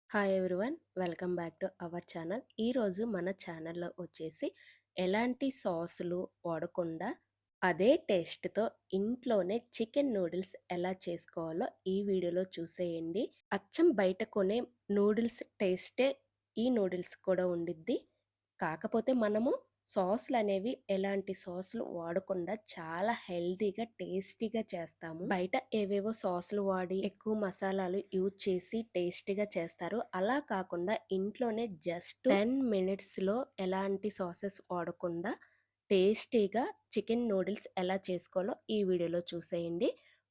Hi everyone, welcome back to our channel. ఈరోజు మన ఛానల్లో వచ్చేసి ఎలాంటి సాసులు వాడకుండా అదే టేస్ట్తో ఇంట్లోనే చికెన్ నూడిల్స్ ఎలా చేసుకోవాలో ఈ వీడియోలో చూసేయండి. అచ్చం బయట కొనే నూడిల్స్ టేస్టే ఈ నూడిల్స్ కూడా ఉండిద్ది. కాకపోతే మనము సాసులనేవి ఎలాంటి సాసులు వాడకుండా చాలా హెల్తీగా, టేస్టీగా చేస్తాము. బయట ఏవేవో సాసులు వాడి ఎక్కువ మసాలాలు యూజ్ చేసి టేస్టీగా చేస్తారు. అలా కాకుండా ఇంట్లోనే జస్ట్ 10 మినిట్స్‌లో ఎలాంటి సాసెస్ వాడకుండా టేస్టీగా చికెన్ నూడిల్స్ ఎలా చేసుకోవాలో ఈ వీడియోలో చూసేయండి.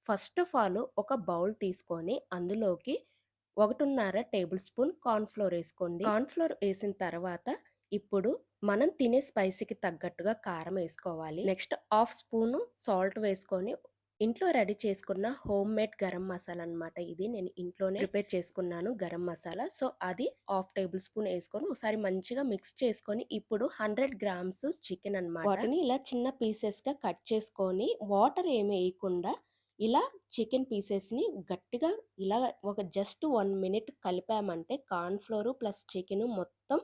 ఫస్ట్ ఆఫ్ ఆల్ ఒక బౌల్ తీసుకొని అందులోకి 1.5 టేబుల్ స్పూన్ కార్న్ ఫ్లోర్ వేసుకోండి. కార్న్ ఫ్లోర్ వేసిన తర్వాత ఇప్పుడు మనం తినే స్పైసీకి తగ్గట్టుగా కారం వేసుకోవాలి. నెక్స్ట్ హాఫ్ స్పూను సాల్ట్ వేసుకొని ఇంట్లో రెడీ చేసుకున్న హోమ్ మేడ్ గరం మసాలా అనమాట. ఇది నేను ఇంట్లోనే ప్రిపేర్ చేసుకున్నాను గరం మసాలా. సో అది హాఫ్ టేబుల్ స్పూన్ వేసుకొని ఒకసారి మంచిగా మిక్స్ చేసుకొని ఇప్పుడు 100 గ్రామ్స్ చికెన్ అనమాట. వాటిని ఇలా చిన్న పీసెస్ గా కట్ చేసుకొని వాటర్ ఏమి వేయకుండా ఇలా చికెన్ పీసెస్ ని గట్టిగా ఇలా ఒక జస్ట్ 1 మినిట్ కలిపామంటే కార్న్ ఫ్లోర్ ప్లస్ చికెన్ మొత్తం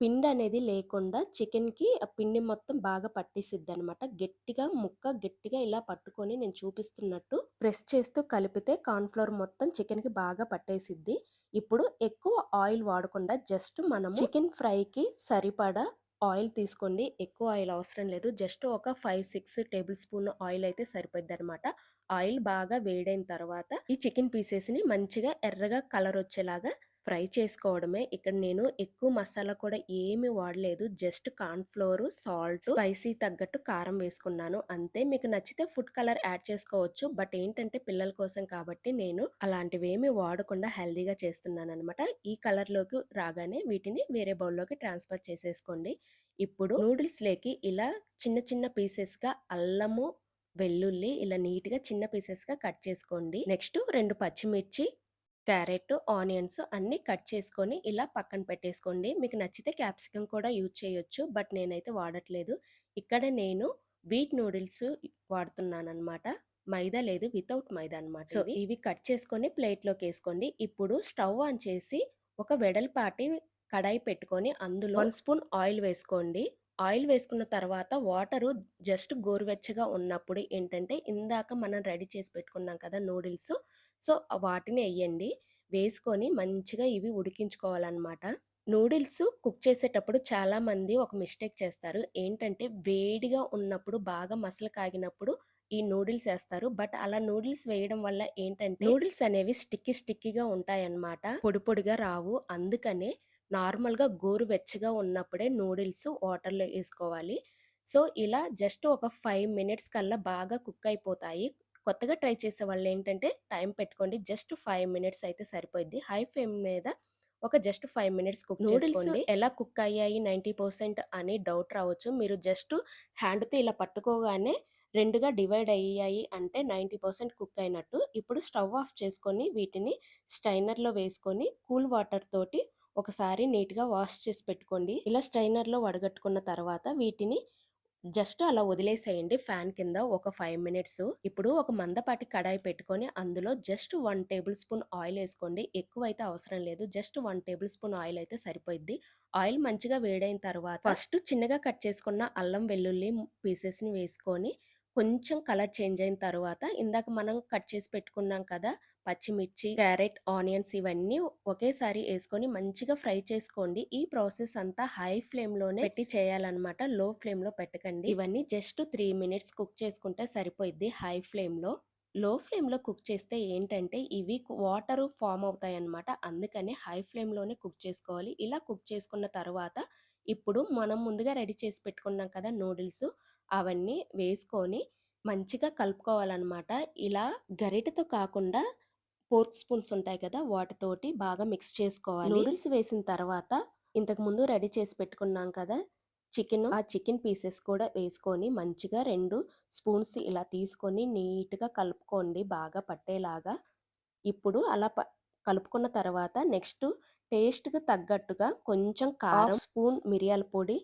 పిండి అనేది లేకుండా చికెన్‌కి ఆ పిండి మొత్తం బాగా పట్టేసిద్దనమాట. గట్టిగా ముక్క గట్టిగా ఇలా పట్టుకొని నేను చూపిస్తున్నట్టు ప్రెస్ చేస్తూ కలిపితే కార్న్ ఫ్లోర్ మొత్తం చికెన్‌కి బాగా పట్టేసిద్ది. ఇప్పుడు ఎక్కువ ఆయిల్ వాడకుండా జస్ట్ మనము చికెన్ ఫ్రైకి సరిపడా ఆయిల్ తీసుకోండి. ఎక్కువ ఆయిల్ అవసరం లేదు. జస్ట్ ఒక 5, 6 టేబుల్ స్పూన్ ఆయిల్ అయితే సరిపోద్దనమాట. ఆయిల్ బాగా వేడైన తర్వాత ఈ చికెన్ పీసెస్‌ని మంచిగా ఎర్రగా కలర్ వచ్చేలాగా ఫ్రై చేసుకోవడమే. ఇక్కడ నేను ఎక్కువ మసాలా కూడా ఏమి వాడలేదు. Just corn flour, salt, spicy తగ్గట్టు కారం వేసుకున్నాను అంతే. మీకు నచ్చితే ఫుడ్ కలర్ యాడ్ చేసుకోవచ్చు. బట్ ఏంటంటే పిల్లల కోసం కాబట్టి నేను అలాంటివేమి వాడకుండా హెల్తీగా చేస్తున్నాననమాట. ఈ కలర్‌లోకి రాగానే వీటిని వేరే బౌల్‌లోకి ట్రాన్స్‌ఫర్ చేసేసుకోండి. ఇప్పుడు నూడిల్స్‌లోకి ఇలా చిన్న చిన్న పీసెస్‌గా అల్లము, వెల్లుల్లి ఇలా నీట్‌గా చిన్న పీసెస్‌గా కట్ చేసుకోండి. నెక్స్ట్ 2 పచ్చిమిర్చి, క్యారెట్, ఆనియన్స్ అన్నీ కట్ చేసుకొని ఇలా పక్కన పెట్టేసుకోండి. మీకు నచ్చితే క్యాప్సికమ్ కూడా యూజ్ చేయొచ్చు. బట్ నేనైతే వాడట్లేదు. ఇక్కడ నేను వీట్ నూడిల్స్ వాడుతున్నాననమాట. మైదా లేదు, వితౌట్ మైదా అనమాట. సో ఇవి కట్ చేసుకొని ప్లేట్‌లోకేసుకోండి. ఇప్పుడు స్టవ్ ఆన్ చేసి ఒక వెడల్పాటి కడాయి పెట్టుకొని అందులో 1 స్పూన్ ఆయిల్ వేసుకోండి. ఆయిల్ వేసుకున్న తర్వాత వాటరు జస్ట్ గోరువెచ్చగా ఉన్నప్పుడు ఏంటంటే ఇందాక మనం రెడీ చేసి పెట్టుకున్నాం కదా నూడిల్స్, సో వాటిని ఎయ్యండి. వేసుకొని మంచిగా ఇవి ఉడికించుకోవాలనమాట. నూడిల్స్ కుక్ చేసేటప్పుడు చాలామంది ఒక మిస్టేక్ చేస్తారు. ఏంటంటే వేడిగా ఉన్నప్పుడు బాగా మసలు కాగినప్పుడు ఈ నూడిల్స్ ఏస్తారు. బట్ అలా నూడిల్స్ వేయడం వల్ల ఏంటంటే నూడిల్స్ అనేవి స్టిక్కీగా ఉంటాయన్నమాట. పొడి పొడిగా రావు. అందుకనే నార్మల్‌గా గోరువెచ్చగా ఉన్నప్పుడే నూడిల్స్ వాటర్‌లో ఏసుకోవాలి. సో, ఇలా జస్ట్ ఒక 5 మినిట్స్ కల్లా బాగా కుక్ అయిపోతాయి. కొత్తగా ట్రై చేసేవాళ్ళేంటంటే టైం పెట్టుకోండి. జస్ట్ 5 మినిట్స్ అయితే సరిపోద్ది. హై ఫ్లేమ్ మీద ఒక జస్ట్ 5 మినిట్స్ కుక్ చేసుకోండి. నూడిల్స్ ఎలా కుక్ అయ్యాయి 90% అని డౌట్ రావచ్చు. మీరు జస్ట్ హ్యాండ్‌తో ఇలా పట్టుకోగానే 2గా డివైడ్ అయ్యాయి అంటే 90% కుక్ అయినట్టు. ఇప్పుడు స్టవ్ ఆఫ్ చేసుకొని వీటిని స్ట్రైనర్‌లో వేసుకొని కూల్ వాటర్ తోటి ఒకసారి నీట్‌గా వాష్ చేసి పెట్టుకోండి. ఇలా స్ట్రైనర్‌లో వడగట్టుకున్న తర్వాత వీటిని జస్ట్ అలా వదిలేసేయండి ఫ్యాన్ కింద ఒక 5 మినిట్స్. ఇప్పుడు ఒక మందపాటి కడాయి పెట్టుకొని అందులో జస్ట్ 1 టేబుల్ స్పూన్ ఆయిల్ ఏసుకోండి. ఎక్కువైతే అవసరం లేదు. జస్ట్ 1 టేబుల్ స్పూన్ ఆయిల్ అయితే సరిపోయిద్ది. ఆయిల్ మంచిగా వేడైన తర్వాత ఫస్ట్ చిన్నగా కట్ చేసుకున్న అల్లం, వెల్లుల్లి పీసెస్‌ని వేసుకొని కొంచెం కలర్ చేంజ్ అయిన తర్వాత ఇందాక మనం కట్ చేసి పెట్టుకున్నాం కదా! పచ్చిమిర్చి, క్యారెట్, ఆనియన్స్ ఇవన్నీ ఒకేసారి ఏసుకొని మంచిగా ఫ్రై చేసుకోండి. ఈ ప్రాసెస్ అంతా హై ఫ్లేమ్‌లోనే పెట్టి చేయాలన్నమాట. లో ఫ్లేమ్‌లో పెట్టకండి. ఇవన్నీ జస్ట్ 3 మినిట్స్ కుక్ చేసుకుంటే సరిపోయిద్ది హై ఫ్లేమ్‌లో. లో ఫ్లేమ్‌లో కుక్ చేస్తే ఏంటంటే ఇవి వాటరు ఫార్మ్ అవుతాయన్నమాట. అందుకనే హై ఫ్లేమ్‌లోనే కుక్ చేసుకోవాలి. ఇలా కుక్ చేసుకున్న తర్వాత ఇప్పుడు మనం ముందుగా రెడీ చేసి పెట్టుకున్నాం కదా నూడిల్స్, అవన్నీ వేసుకొని మంచిగా కలుపుకోవాలన్నమాట. ఇలా గరిటెతో కాకుండా ఫోర్క్ స్పూన్స్ ఉంటాయి కదా! వాటితోటి బాగా మిక్స్ చేసుకోవాలి. నూడిల్స్ వేసిన తర్వాత ఇంతకుముందు రెడీ చేసి పెట్టుకున్నాం కదా! చికెను, ఆ చికెన్ పీసెస్ కూడా వేసుకొని మంచిగా 2 స్పూన్స్ ఇలా తీసుకొని నీట్‌గా కలుపుకోండి బాగా పట్టేలాగా. ఇప్పుడు అలా కలుపుకున్న తర్వాత నెక్స్ట్ టేస్ట్‌కి తగ్గట్టుగా కొంచెం కారం, హాఫ్ స్పూన్ మిరియాల పొడి,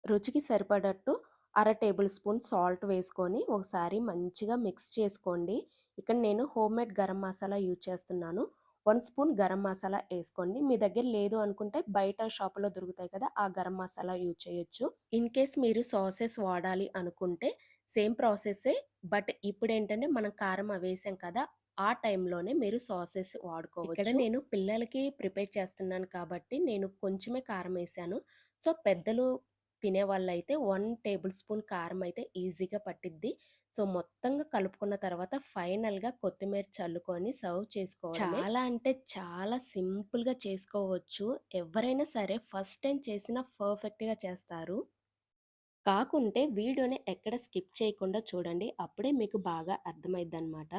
రుచికి సరిపడట్టు అర టేబుల్ స్పూన్ సాల్ట్ వేసుకొని ఒకసారి మంచిగా మిక్స్ చేసుకోండి. ఇక్కడ నేను హోమ్‌మేడ్ గరం మసాలా యూజ్ చేస్తున్నాను. 1 స్పూన్ గరం మసాలా ఏసుకోండి. మీ దగ్గర లేదు అనుకుంటే బయట షాపులో దొరుకుతాయి కదా! ఆ గరం మసాలా యూజ్ చేయొచ్చు. ఇన్ కేస్ మీరు సాసెస్ వాడాలి అనుకుంటే సేమ్ ప్రాసెస్సే. బట్ ఇప్పుడేంటంటే మనం కారం అవేసాం కదా! ఆ టైంలోనే మీరు సాసెస్ వాడుకోవచ్చు. ఇక్కడ నేను పిల్లలకి ప్రిపేర్ చేస్తున్నాను కాబట్టి నేను కొంచెమే కారమేశాను. సో, పెద్దలు తినేవాళ్ళైతే 1 టేబుల్ స్పూన్ కారం అయితే ఈజీగా పట్టిద్ది. సో, మొత్తంగా కలుపుకున్న తర్వాత ఫైనల్‌గా కొత్తిమీర చల్లుకొని సర్వ్ చేసుకోవడమే. చాలా అంటే చాలా సింపుల్‌గా చేసుకోవచ్చు. ఎవ్వరైనా సరే ఫస్ట్ టైమ్ చేసినా పర్ఫెక్ట్‌గా చేస్తారు. కాకుంటే వీడియోని ఎక్కడ స్కిప్ చేయకుండా చూడండి. అప్పుడే మీకు బాగా అర్థమైద్దనమాట.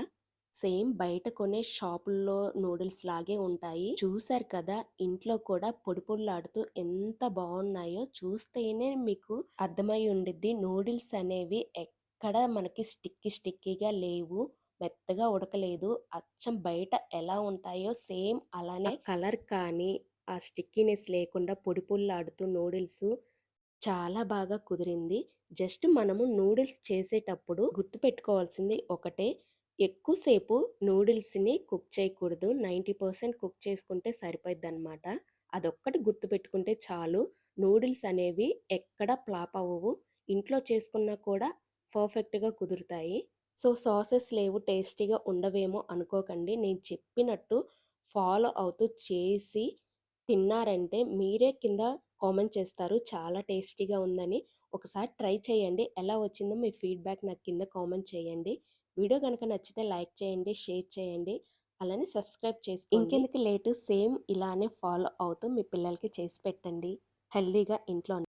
సేమ్ బయట కొనే షాపుల్లో నూడిల్స్ లాగే ఉంటాయి. చూసారు కదా! ఇంట్లో కూడా పొడి పొడిలాడుతూ ఎంత బావున్నాయో చూస్తేనే మీకు అర్థమై ఉండిద్ది. నూడిల్స్ అనేవి ఎక్కడ మనకి స్టిక్కీగా లేవు. మెత్తగా ఉడకలేదు. అచ్చం బయట ఎలా ఉంటాయో సేమ్ అలానే కలర్ కానీ, ఆ స్టిక్కీనెస్ లేకుండా పొడి పొడిలాడుతూ నూడిల్సు చాలా బాగా కుదిరింది. జస్ట్ మనము నూడిల్స్ చేసేటప్పుడు గుర్తుపెట్టుకోవాల్సింది ఒకటే, ఎక్కువ సేపు నూడిల్స్‌ని కుక్ చేయకూడదు. 90% కుక్ చేసుకుంటే సరిపోయిద్దనమాట. అదొక్కటి గుర్తుపెట్టుకుంటే చాలు. నూడిల్స్ అనేవి ఎక్కడ ఫ్లాప్ అవ్వవు. ఇంట్లో చేసుకున్నా కూడా పర్ఫెక్ట్‌గా కుదురుతాయి. సో, సాసెస్ లేవు, టేస్టీగా ఉండవేమో అనుకోకండి. నేను చెప్పినట్టు ఫాలో అవుతూ చేసి తిన్నారంటే మీరే కింద కామెంట్ చేస్తారు చాలా టేస్టీగా ఉందని. ఒకసారి ట్రై చేయండి. ఎలా వచ్చిందో మీ ఫీడ్‌బ్యాక్ నాకు కింద కామెంట్ చేయండి. వీడియో గనక నచ్చితే లైక్ చేయండి, షేర్ చేయండి. అలానే సబ్స్క్రైబ్ చేసుకోండి. ఇంకెందుకు లేటు సేమ్ ఇలానే ఫాలో అవుతూ మీ పిల్లలకి చేసి పెట్టండి. హెల్తీగా ఇంట్లోనే.